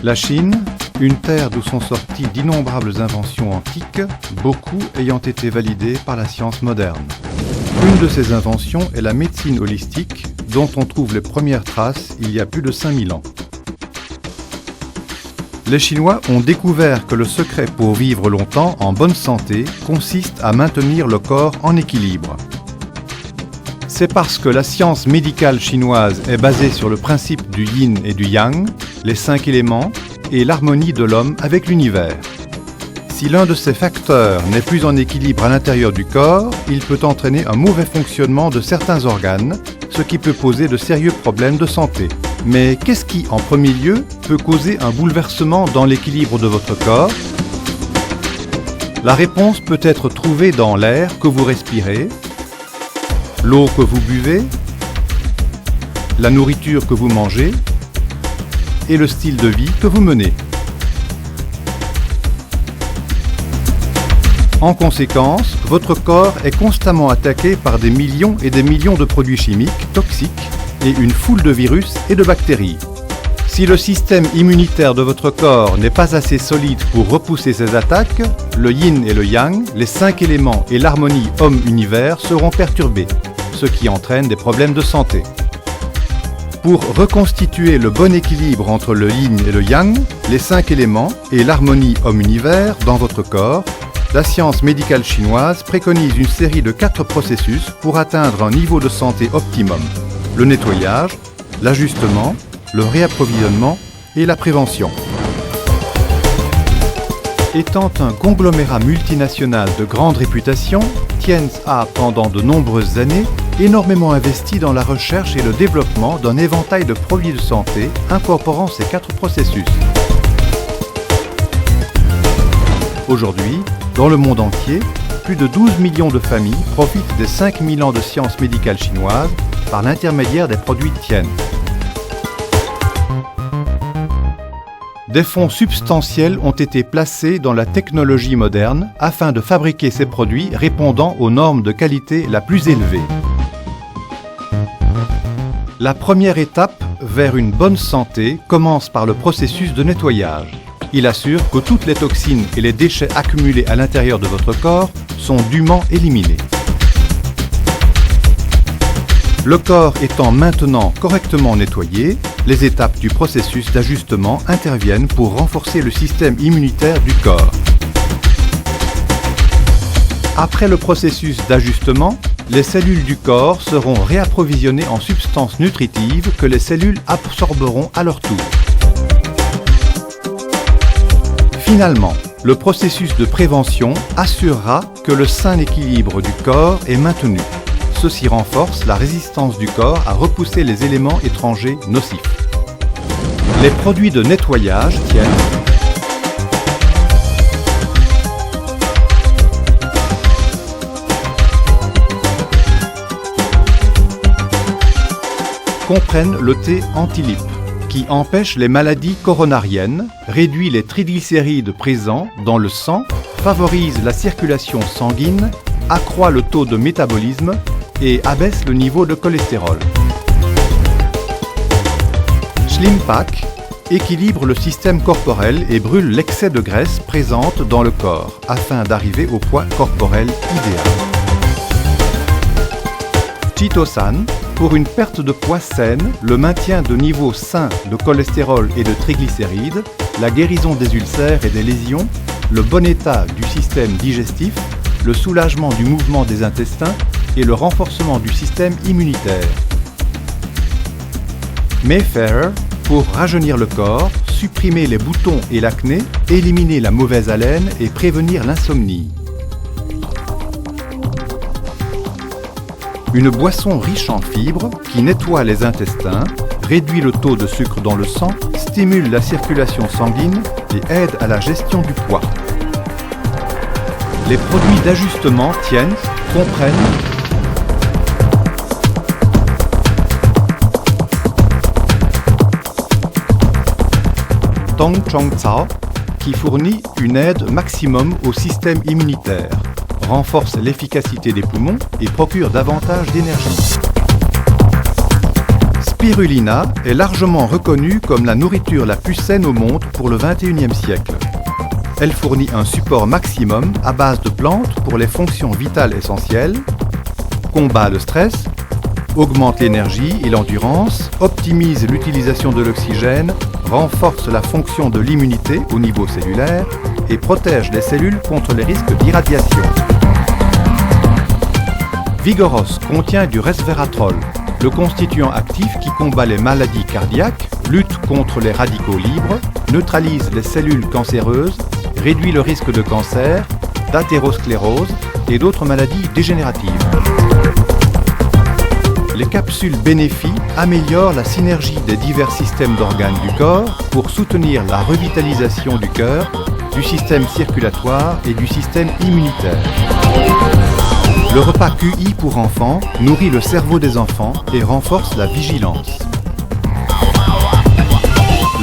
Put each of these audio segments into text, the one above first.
La Chine, une terre d'où sont sorties d'innombrables inventions antiques, beaucoup ayant été validées par la science moderne. Une de ces inventions est la médecine holistique, dont on trouve les premières traces il y a plus de 5000 ans. Les Chinois ont découvert que le secret pour vivre longtemps en bonne santé consiste à maintenir le corps en équilibre. C'est parce que la science médicale chinoise est basée sur le principe du yin et du yang, les 5 éléments, et l'harmonie de l'homme avec l'univers. Si l'un de ces facteurs n'est plus en équilibre à l'intérieur du corps, il peut entraîner un mauvais fonctionnement de certains organes, ce qui peut poser de sérieux problèmes de santé. Mais qu'est-ce qui, en premier lieu, peut causer un bouleversement dans l'équilibre de votre corps? La réponse peut être trouvée dans l'air que vous respirez, l'eau que vous buvez, la nourriture que vous mangez et le style de vie que vous menez. En conséquence, votre corps est constamment attaqué par des millions et des millions de produits chimiques toxiques et une foule de virus et de bactéries. Si le système immunitaire de votre corps n'est pas assez solide pour repousser ces attaques, le yin et le yang, les 5 éléments et l'harmonie homme-univers seront perturbés, ce qui entraîne des problèmes de santé. Pour reconstituer le bon équilibre entre le yin et le yang, les 5 éléments et l'harmonie homme-univers dans votre corps, la science médicale chinoise préconise une série de 4 processus pour atteindre un niveau de santé optimum. Le nettoyage, l'ajustement, le réapprovisionnement et la prévention. Étant un conglomérat multinational de grande réputation, Tiens a, pendant de nombreuses années, énormément investi dans la recherche et le développement d'un éventail de produits de santé incorporant ces 4 processus. Aujourd'hui, dans le monde entier, plus de 12 millions de familles profitent des 5000 ans de science médicale chinoise par l'intermédiaire des produits Tian. Des fonds substantiels ont été placés dans la technologie moderne afin de fabriquer ces produits répondant aux normes de qualité la plus élevée. La première étape vers une bonne santé commence par le processus de nettoyage. Il assure que toutes les toxines et les déchets accumulés à l'intérieur de votre corps sont dûment éliminés. Le corps étant maintenant correctement nettoyé, les étapes du processus d'ajustement interviennent pour renforcer le système immunitaire du corps. Après le processus d'ajustement, les cellules du corps seront réapprovisionnées en substances nutritives que les cellules absorberont à leur tour. Finalement, le processus de prévention assurera que le sain équilibre du corps est maintenu. Ceci renforce la résistance du corps à repousser les éléments étrangers nocifs. Les produits de nettoyage Tian comprennent le thé anti-lippe, qui empêche les maladies coronariennes, réduit les triglycérides présents dans le sang, favorise la circulation sanguine, accroît le taux de métabolisme et abaisse le niveau de cholestérol. Slim Pack équilibre le système corporel et brûle l'excès de graisse présente dans le corps afin d'arriver au poids corporel idéal. Chitosan, pour une perte de poids saine, le maintien de niveaux sains de cholestérol et de triglycérides, la guérison des ulcères et des lésions, le bon état du système digestif, le soulagement du mouvement des intestins et le renforcement du système immunitaire. Mayfair, pour rajeunir le corps, supprimer les boutons et l'acné, éliminer la mauvaise haleine et prévenir l'insomnie. Une boisson riche en fibres qui nettoie les intestins, réduit le taux de sucre dans le sang, stimule la circulation sanguine et aide à la gestion du poids. Les produits d'ajustement Tian comprennent Tong Chong Cao, qui fournit une aide maximum au système immunitaire, renforce l'efficacité des poumons et procure davantage d'énergie. spirulina est largement reconnue comme la nourriture la plus saine au monde pour le XXIe siècle. Elle fournit un support maximum à base de plantes pour les fonctions vitales essentielles, combat le stress, augmente l'énergie et l'endurance, optimise l'utilisation de l'oxygène, renforce la fonction de l'immunité au niveau cellulaire et protège les cellules contre les risques d'irradiation. Vigoros contient du resveratrol, le constituant actif qui combat les maladies cardiaques, lutte contre les radicaux libres, neutralise les cellules cancéreuses, réduit le risque de cancer, d'athérosclérose et d'autres maladies dégénératives. Les capsules Bénéfi améliorent la synergie des divers systèmes d'organes du corps pour soutenir la revitalisation du cœur, du système circulatoire et du système immunitaire. Le repas QI pour enfants nourrit le cerveau des enfants et renforce la vigilance.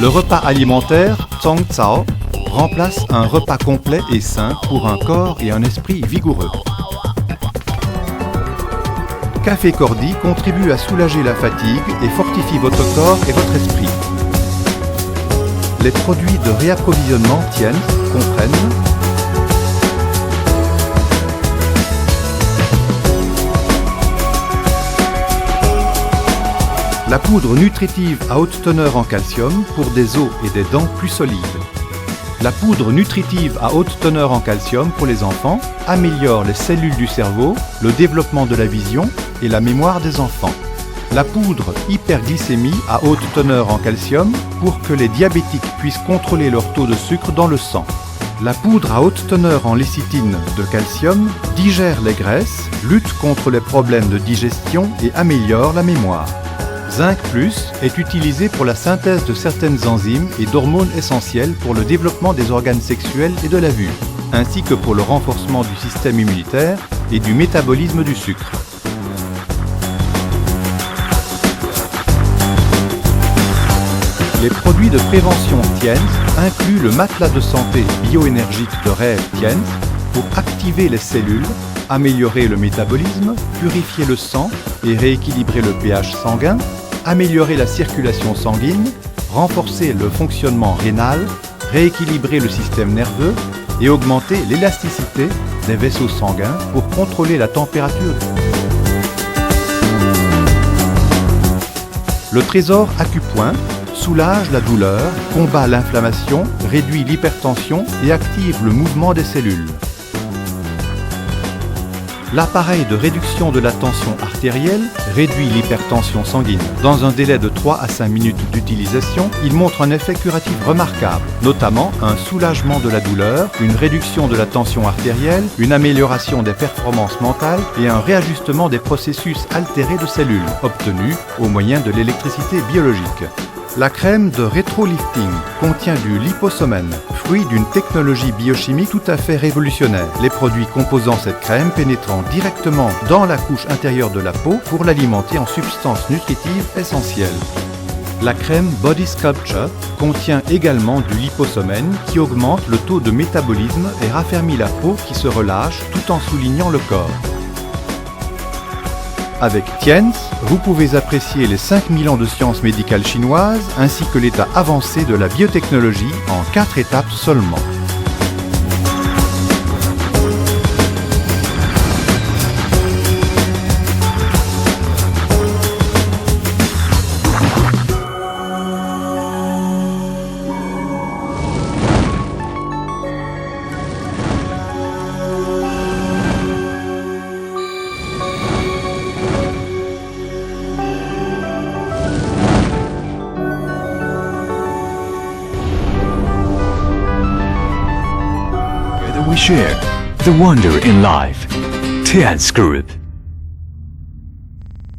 Le repas alimentaire Zhong Cao remplace un repas complet et sain pour un corps et un esprit vigoureux. Café Cordy contribue à soulager la fatigue et fortifie votre corps et votre esprit. Les produits de réapprovisionnement Tiens comprennent la poudre nutritive à haute teneur en calcium pour des os et des dents plus solides. La poudre nutritive à haute teneur en calcium pour les enfants améliore les cellules du cerveau, le développement de la vision et la mémoire des enfants. La poudre hyperglycémie à haute teneur en calcium pour que les diabétiques puissent contrôler leur taux de sucre dans le sang. La poudre à haute teneur en lécithine de calcium digère les graisses, lutte contre les problèmes de digestion et améliore la mémoire. Zinc Plus est utilisé pour la synthèse de certaines enzymes et d'hormones essentielles pour le développement des organes sexuels et de la vue, ainsi que pour le renforcement du système immunitaire et du métabolisme du sucre. Les produits de prévention Tiens incluent le matelas de santé bioénergique de rêve Tiens pour activer les cellules, améliorer le métabolisme, purifier le sang et rééquilibrer le pH sanguin, améliorer la circulation sanguine, renforcer le fonctionnement rénal, rééquilibrer le système nerveux et augmenter l'élasticité des vaisseaux sanguins pour contrôler la température. Le trésor Acupoint soulage la douleur, combat l'inflammation, réduit l'hypertension et active le mouvement des cellules. L'appareil de réduction de la tension artérielle réduit l'hypertension sanguine. Dans un délai de 3 à 5 minutes d'utilisation, il montre un effet curatif remarquable, notamment un soulagement de la douleur, une réduction de la tension artérielle, une amélioration des performances mentales et un réajustement des processus altérés de cellules, obtenus au moyen de l'électricité biologique. La crème de rétrolifting contient du liposomène, fruit d'une technologie biochimique tout à fait révolutionnaire. Les produits composant cette crème pénétrant directement dans la couche intérieure de la peau pour l'alimenter en substances nutritives essentielles. La crème Body Sculpture contient également du liposomène qui augmente le taux de métabolisme et raffermit la peau qui se relâche tout en soulignant le corps. Avec Tiens, vous pouvez apprécier les 5000 ans de science médicale chinoise ainsi que l'état avancé de la biotechnologie en 4 étapes seulement. We share the wonder in life. Tians Group.